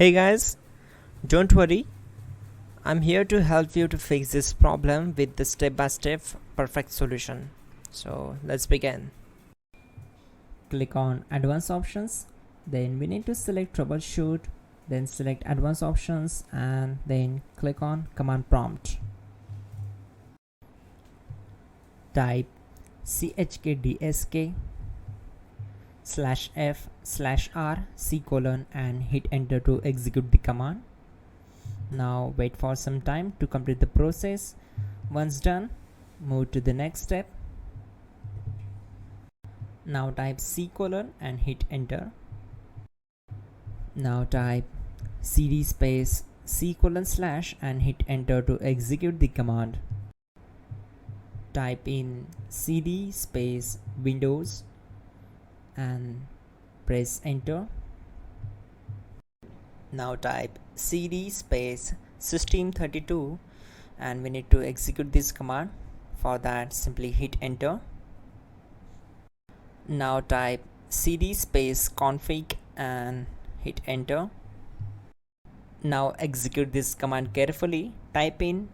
Hey guys, don't worry, I'm here to help you to fix this problem with the step-by-step perfect solution. So let's begin. Click on advanced options, then we need to select troubleshoot, then select advanced options and then click on command prompt. Type chkdsk/f/r:" and hit enter to execute the command. Now wait for some time to complete the process. Once done, move to the next step. Now type C: and hit enter. Now type cd space C: / and hit enter to execute the command. Type in cd space Windows and press enter. Now type cd space system32 and we need to execute this command. For that, simply hit enter. Now type cd space config and hit enter. Now execute this command carefully. Type in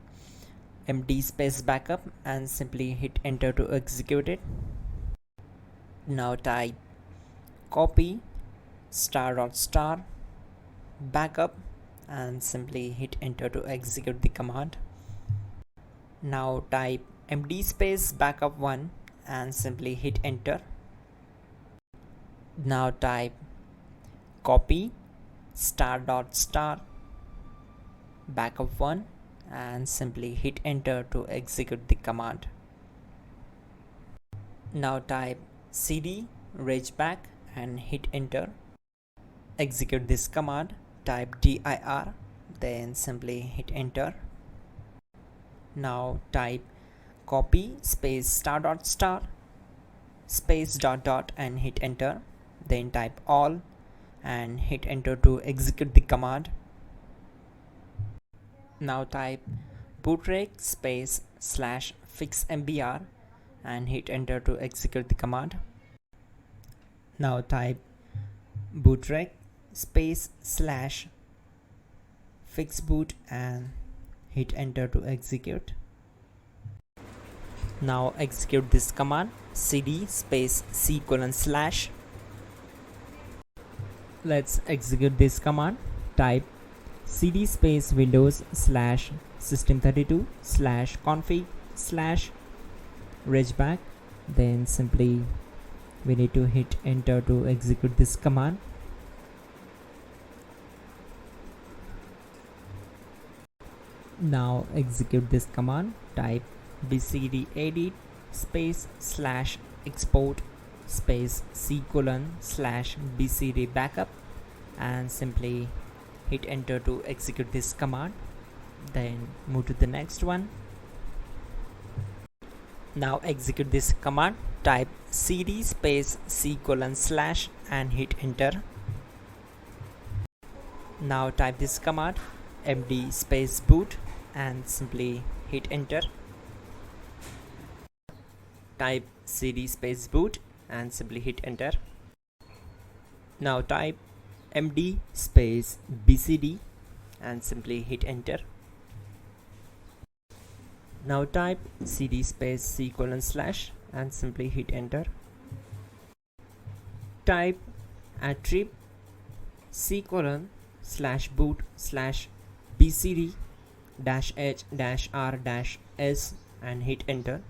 md space backup and simply hit enter to execute it. Now type copy *** backup and simply hit enter to execute the command. Now type md space backup1 and simply hit enter. Now type copy *** backup1 and simply hit enter to execute the command. Now type cd regback and hit enter. Execute this command. Type dir, then simply hit enter. Now type copy space *** space .. and hit enter. Then type all and hit enter to execute the command. Now type bootrec space /fixmbr and hit enter to execute the command. Now type bootrec space /fixboot and hit enter to execute. Now execute this command cd space C:/. Let's execute this command. Type cd space Windows /system32/config/regback. Then simply we need to hit enter to execute this command. Now execute this command. Type bcd edit space /export space C:/ bcd backup and simply hit enter to execute this command. Then move to the next one. Now execute this command. Type cd space C:/ and hit enter. Now type this command md space boot and simply hit enter. Type cd space boot and simply hit enter. Now type md space bcd and simply hit enter. Now type cd space C:/ and simply hit enter. Type attrib C:/boot/bcd-h-r-s and hit enter.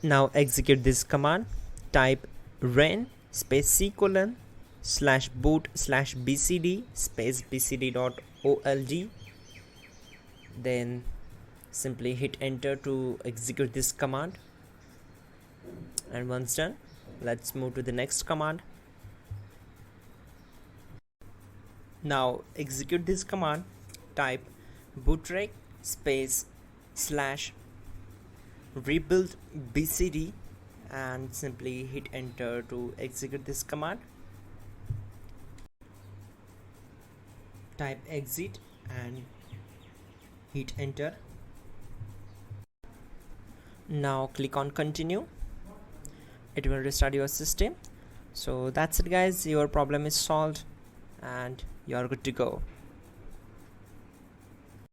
Now execute this command. Type ren space C:/boot/bcd space bcd.old. Then simply hit enter to execute this command. And once done, let's move to the next command. Now execute this command. Type bootrec space /rebuild bcd and simply hit enter to execute this command. Type exit and hit enter. Now click on continue. It will restart your system. So that's it guys, your problem is solved. and you're good to go.